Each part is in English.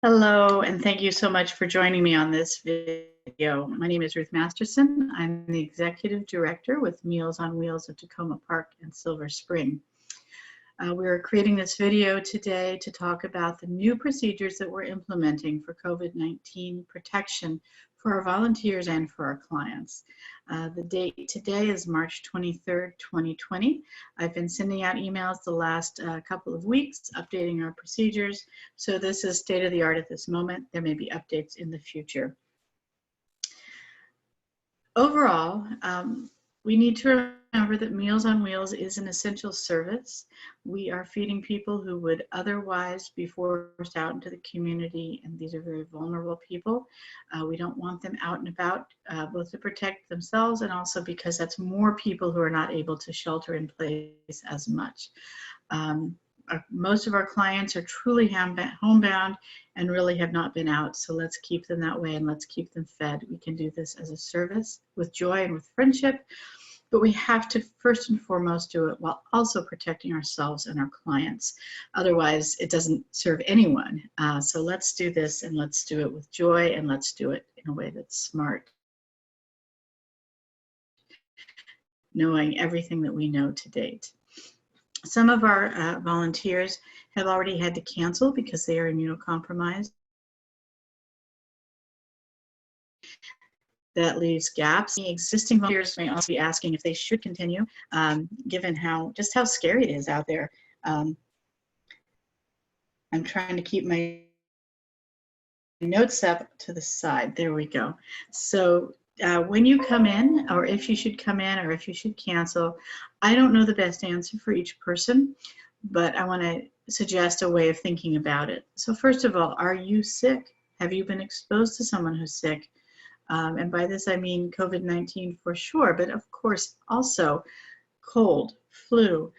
Hello, and thank you so much for joining me on this video. My name is Ruth Masterson. I'm the Executive Director with Meals on Wheels of Takoma Park and Silver Spring. We're creating this video today to talk about the new procedures that we're implementing for COVID-19 protection for our volunteers and for our clients. The date today is March 23rd, 2020. I've been sending out emails the last couple of weeks updating our procedures. So this is state of the art at this moment. There may be updates in the future. Overall, we need to remember that Meals on Wheels is an essential service. We are feeding people who would otherwise be forced out into the community, and these are very vulnerable people. We don't want them out and about, both to protect themselves and also because that's more people who are not able to shelter in place as much. Most of our clients are truly homebound and really have not been out, so let's keep them that way and let's keep them fed. We can do this as a service with joy and with friendship, but we have to first and foremost do it while also protecting ourselves and our clients. Otherwise, it doesn't serve anyone. So let's do this, and let's do it with joy, and let's do it in a way that's smart, knowing everything that we know to date. Some of our volunteers have already had to cancel because they are immunocompromised. That leaves gaps. The existing volunteers may also be asking if they should continue, given just how scary it is out there. I'm trying to keep my notes up to the side. There we go. So when you come in, or if you should come in, or if you should cancel, I don't know the best answer for each person, but I want to suggest a way of thinking about it. So first of all, are you sick? Have you been exposed to someone who's sick? And by this I mean COVID-19 for sure, but of course also cold, flu,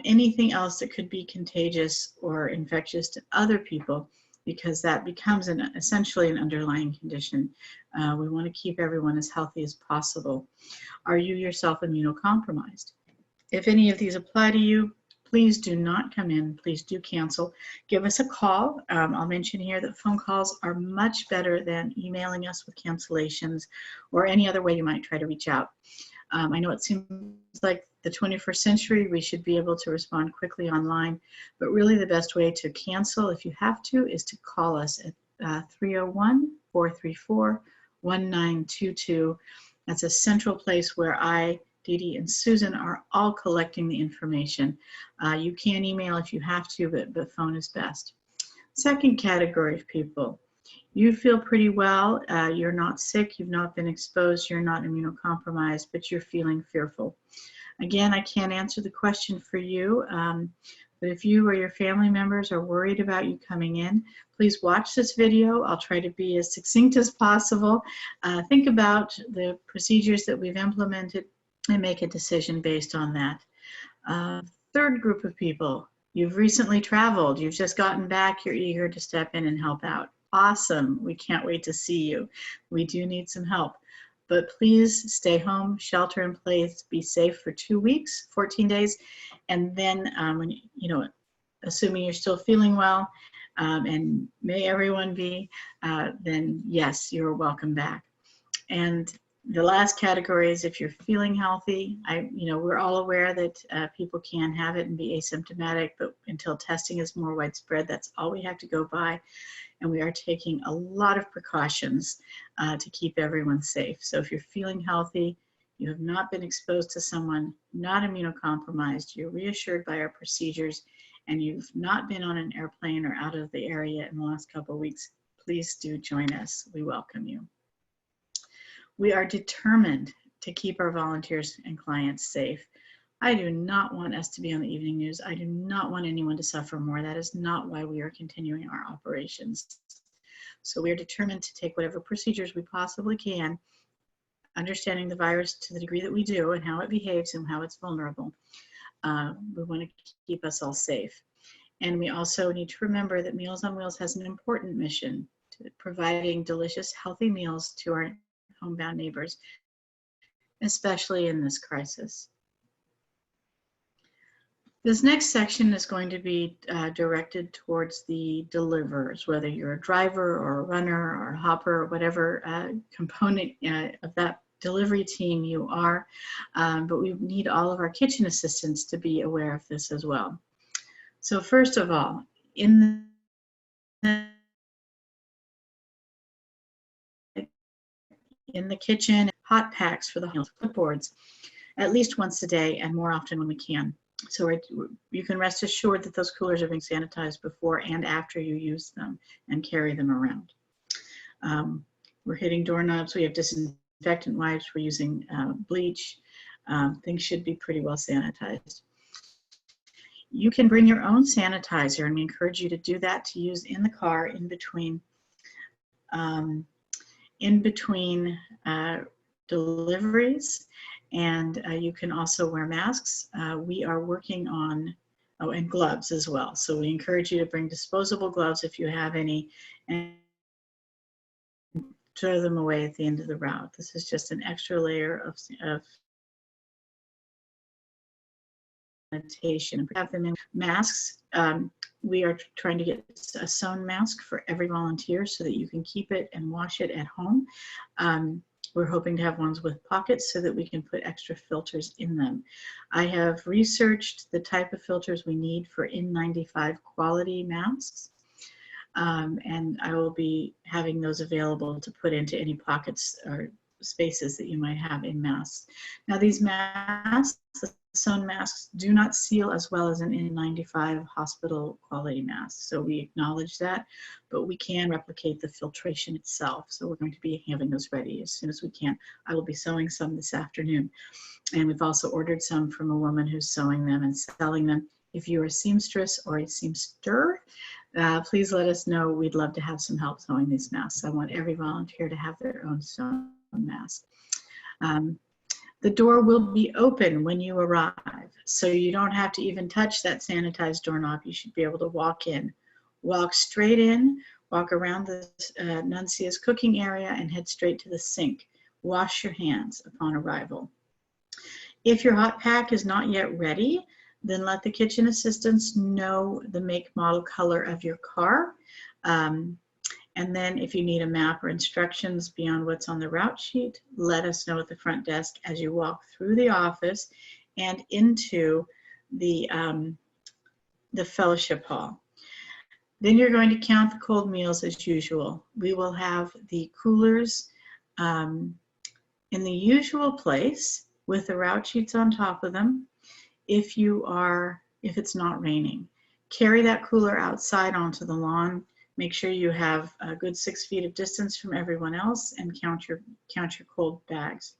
anything else that could be contagious or infectious to other people, because that becomes essentially an underlying condition. We want to keep everyone as healthy as possible. Are you yourself immunocompromised? If any of these apply to you, please do not come in. Please do cancel. Give us a call. I'll mention here that phone calls are much better than emailing us with cancellations or any other way you might try to reach out. I know it seems like the 21st century, we should be able to respond quickly online, but really the best way to cancel, if you have to, is to call us at 301-434-1922. That's a central place where I, Dee Dee, and Susan are all collecting the information. You can email if you have to, but phone is best. Second category of people. You feel pretty well, you're not sick, you've not been exposed, you're not immunocompromised, but you're feeling fearful. Again, I can't answer the question for you, but if you or your family members are worried about you coming in, please watch this video. I'll try to be as succinct as possible. Think about the procedures that we've implemented and make a decision based on that. Third group of people, you've recently traveled, you've just gotten back, you're eager to step in and help out. Awesome, we can't wait to see you. We do need some help, but please stay home, shelter in place, be safe for 2 weeks, 14 days, and then when assuming you're still feeling well, and may everyone be, then yes, you're welcome back. And the last category is if you're feeling healthy. We're all aware that people can have it and be asymptomatic, but until testing is more widespread, that's all we have to go by. And we are taking a lot of precautions to keep everyone safe. So if you're feeling healthy, you have not been exposed to someone not immunocompromised, you're reassured by our procedures, and you've not been on an airplane or out of the area in the last couple of weeks, please do join us. We welcome you. We are determined to keep our volunteers and clients safe. I do not want us to be on the evening news. I do not want anyone to suffer more. That is not why we are continuing our operations. So we are determined to take whatever procedures we possibly can, understanding the virus to the degree that we do and how it behaves and how it's vulnerable. We want to keep us all safe. And we also need to remember that Meals on Wheels has an important mission to providing delicious, healthy meals to our homebound neighbors, especially in this crisis. This next section is going to be directed towards the deliverers, whether you're a driver or a runner or a hopper or whatever component of that delivery team you are. But we need all of our kitchen assistants to be aware of this as well. So first of all, in the kitchen, hot packs for the clipboards at least once a day and more often when we can. So you can rest assured that those coolers are being sanitized before and after you use them and carry them around. We're hitting doorknobs. We have disinfectant wipes. We're using bleach. Things should be pretty well sanitized. You can bring your own sanitizer, and we encourage you to do that to use in the car in between deliveries. And you can also wear masks. We are working on, and gloves as well. So we encourage you to bring disposable gloves if you have any, and throw them away at the end of the route. This is just an extra layer of sanitation. We have them in masks. We are trying to get a sewn mask for every volunteer so that you can keep it and wash it at home. We're hoping to have ones with pockets so that we can put extra filters in them. I have researched the type of filters we need for N95 quality masks, and I will be having those available to put into any pockets or spaces that you might have in masks. Now these masks, the sewn masks, do not seal as well as an N95 hospital quality mask. So we acknowledge that, but we can replicate the filtration itself. So we're going to be having those ready as soon as we can. I will be sewing some this afternoon. And we've also ordered some from a woman who's sewing them and selling them. If you're a seamstress or a seamster, please let us know. We'd love to have some help sewing these masks. I want every volunteer to have their own sewn mask. The door will be open when you arrive, so you don't have to even touch that sanitized doorknob. You should be able to walk in. Walk straight in, walk around the Nuncia's cooking area, and head straight to the sink. Wash your hands upon arrival. If your hot pack is not yet ready, then let the kitchen assistants know the make, model, color of your car. And then if you need a map or instructions beyond what's on the route sheet, let us know at the front desk as you walk through the office and into the fellowship hall. Then you're going to count the cold meals as usual. We will have the coolers in the usual place with the route sheets on top of them if it's not raining. Carry that cooler outside onto the lawn. Make sure you have a good 6 feet of distance from everyone else and count your cold bags.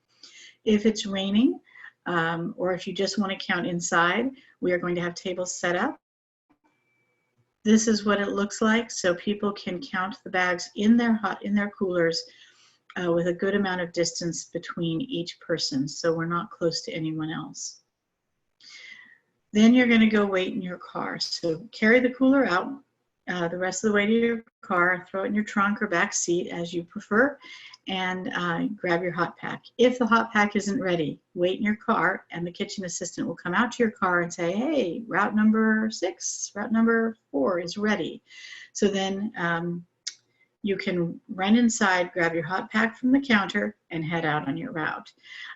If it's raining, or if you just want to count inside, we are going to have tables set up. This is what it looks like, so people can count the bags in their coolers with a good amount of distance between each person, so we're not close to anyone else. Then you're going to go wait in your car. So carry the cooler out the rest of the way to your car, throw it in your trunk or back seat as you prefer, and grab your hot pack. If the hot pack isn't ready, wait in your car and the kitchen assistant will come out to your car and say, hey, route number 6, route number 4 is ready. So then you can run inside, grab your hot pack from the counter, and head out on your route.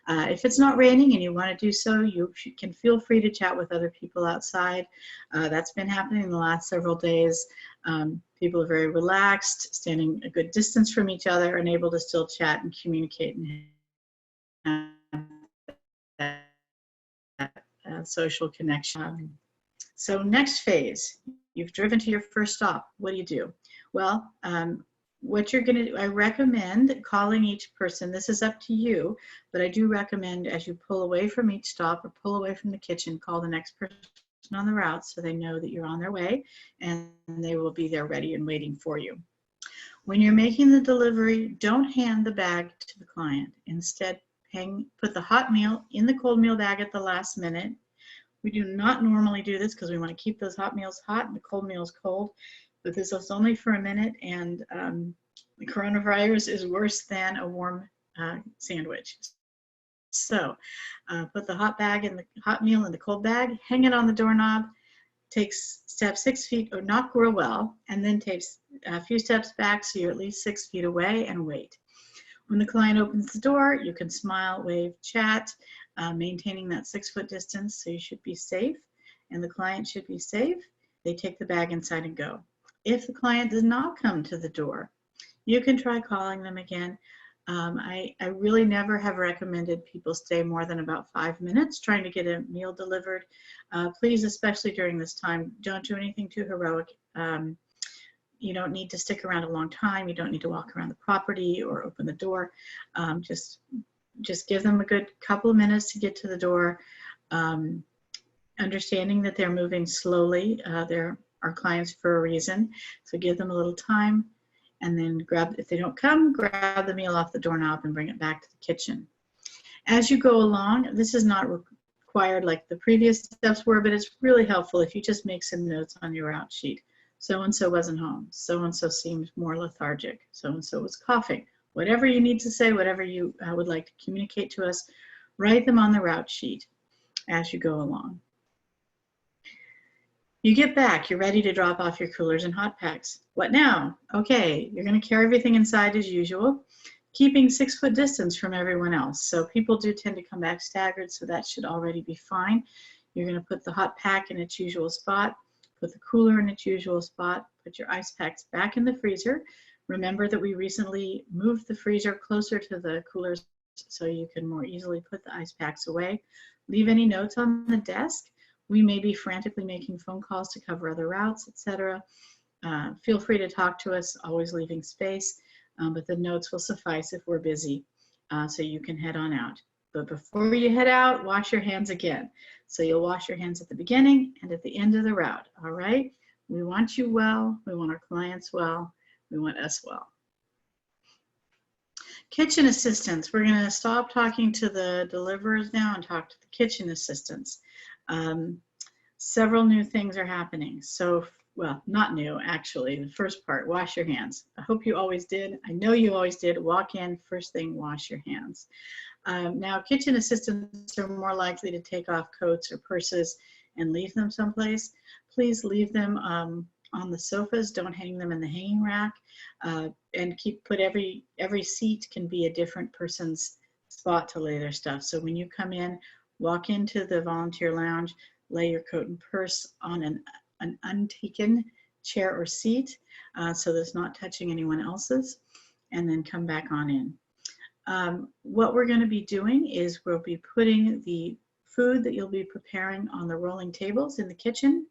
If it's not raining and you want to do so, you can feel free to chat with other people outside. That's been happening in the last several days. People are very relaxed, standing a good distance from each other, and able to still chat and communicate and have social connection. So next phase, you've driven to your first stop. What do you do? Well, what you're going to do, I recommend calling each person. This is up to you, but I do recommend as you pull away from each stop or pull away from the kitchen, call the next person on the route so they know that you're on their way and they will be there ready and waiting for you. When you're making the delivery, don't hand the bag to the client. Instead, put the hot meal in the cold meal bag at the last minute. We do not normally do this because we want to keep those hot meals hot and the cold meals cold. But this is only for a minute, and the coronavirus is worse than a warm sandwich. So put the hot bag in the hot meal in the cold bag, hang it on the doorknob, step 6 feet or knock real well, and then take a few steps back so you're at least 6 feet away and wait. When the client opens the door, you can smile, wave, chat, maintaining that 6-foot distance, so you should be safe and the client should be safe. They take the bag inside and go. If the client does not come to the door, you can try calling them again. I really never have recommended people stay more than about 5 minutes trying to get a meal delivered. Please, especially during this time, don't do anything too heroic. You don't need to stick around a long time. You don't need to walk around the property or open the door. Just give them a good couple of minutes to get to the door, understanding that they're moving slowly. They're our clients for a reason, so give them a little time. And then if they don't come, grab the meal off the doorknob and bring it back to the kitchen. As you go along, this is not required like the previous steps were, but it's really helpful if you just make some notes on your route sheet. So-and-so wasn't home. So-and-so seemed more lethargic. So-and-so was coughing. Whatever you need to say, whatever you would like to communicate to us, write them on the route sheet as you go along. You get back, you're ready to drop off your coolers and hot packs. What now? Okay, you're going to carry everything inside as usual, keeping 6-foot distance from everyone else. So people do tend to come back staggered, so that should already be fine. You're going to put the hot pack in its usual spot, put the cooler in its usual spot, put your ice packs back in the freezer. Remember that we recently moved the freezer closer to the coolers so you can more easily put the ice packs away. Leave any notes on the desk. We may be frantically making phone calls to cover other routes, etc. Feel free to talk to us, always leaving space, but the notes will suffice if we're busy, so you can head on out. But before you head out, wash your hands again. So you'll wash your hands at the beginning and at the end of the route, all right? We want you well, we want our clients well, we want us well. Kitchen assistants, we're gonna stop talking to the deliverers now and talk to the kitchen assistants. Several new things are happening. So, well, not new, actually. The first part, wash your hands. I hope you always did. I know you always did. Walk in, first thing, wash your hands. Now, kitchen assistants are more likely to take off coats or purses and leave them someplace. Please leave them on the sofas. Don't hang them in the hanging rack. And put every seat can be a different person's spot to lay their stuff. So when you come in, walk into the volunteer lounge, lay your coat and purse on an untaken chair or seat so that it's not touching anyone else's, and then come back on in. What we're going to be doing is we'll be putting the food that you'll be preparing on the rolling tables in the kitchen,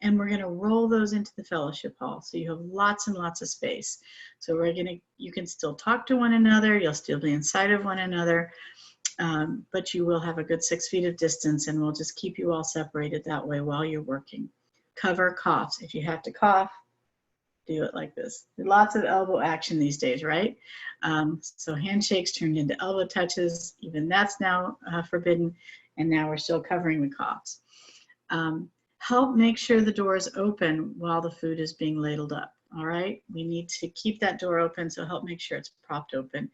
and we're going to roll those into the fellowship hall so you have lots and lots of space. So you can still talk to one another, you'll still be inside of one another, but you will have a good 6 feet of distance, and we'll just keep you all separated that way while you're working. Cover coughs. If you have to cough, do it like this. Lots of elbow action these days, right? So handshakes turned into elbow touches. Even that's now forbidden, and now we're still covering the coughs. Help make sure the door is open while the food is being ladled up, all right? We need to keep that door open, so help make sure it's propped open.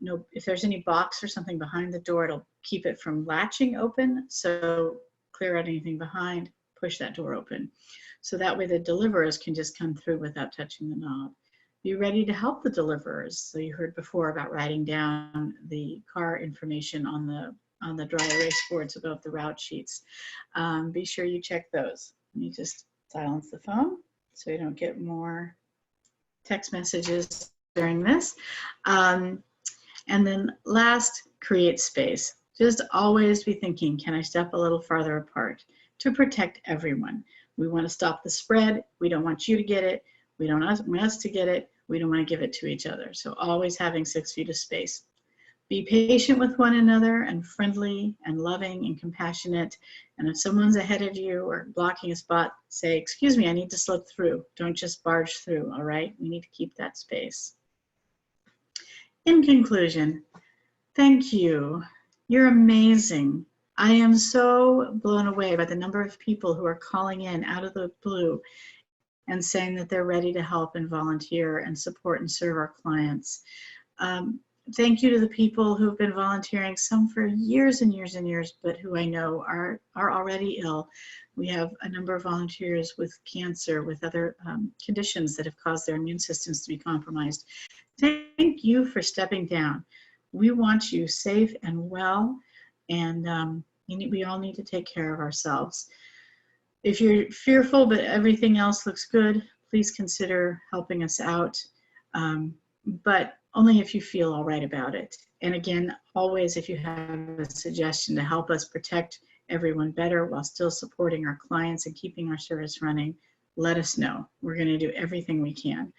No, if there's any box or something behind the door, it'll keep it from latching open. So clear out anything behind, push that door open. So that way the deliverers can just come through without touching the knob. Be ready to help the deliverers. So you heard before about writing down the car information on the dry erase boards above the route sheets. Be sure you check those. Let me just silence the phone so you don't get more text messages during this. And then last, create space. Just always be thinking, can I step a little farther apart to protect everyone? We want to stop the spread. We don't want you to get it. We don't want us to get it. We don't want to give it to each other. So always having 6 feet of space. Be patient with one another and friendly and loving and compassionate. And if someone's ahead of you or blocking a spot, say, excuse me, I need to slip through. Don't just barge through, all right? We need to keep that space. In conclusion, thank you. You're amazing. I am so blown away by the number of people who are calling in out of the blue and saying that they're ready to help and volunteer and support and serve our clients. thank you to the people who've been volunteering, some for years and years and years, but who I know are already ill. We have a number of volunteers with cancer, with other conditions that have caused their immune systems to be compromised. Thank you for stepping down. We want you safe and well, and we all need to take care of ourselves. If you're fearful but everything else looks good, please consider helping us out, but only if you feel all right about it. And again, always if you have a suggestion to help us protect everyone better while still supporting our clients and keeping our service running, let us know. We're going to do everything we can.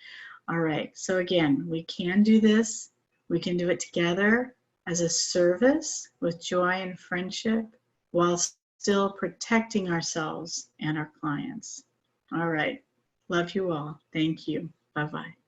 All right, so again, we can do this. We can do it together as a service with joy and friendship while still protecting ourselves and our clients. All right, love you all. Thank you. Bye-bye.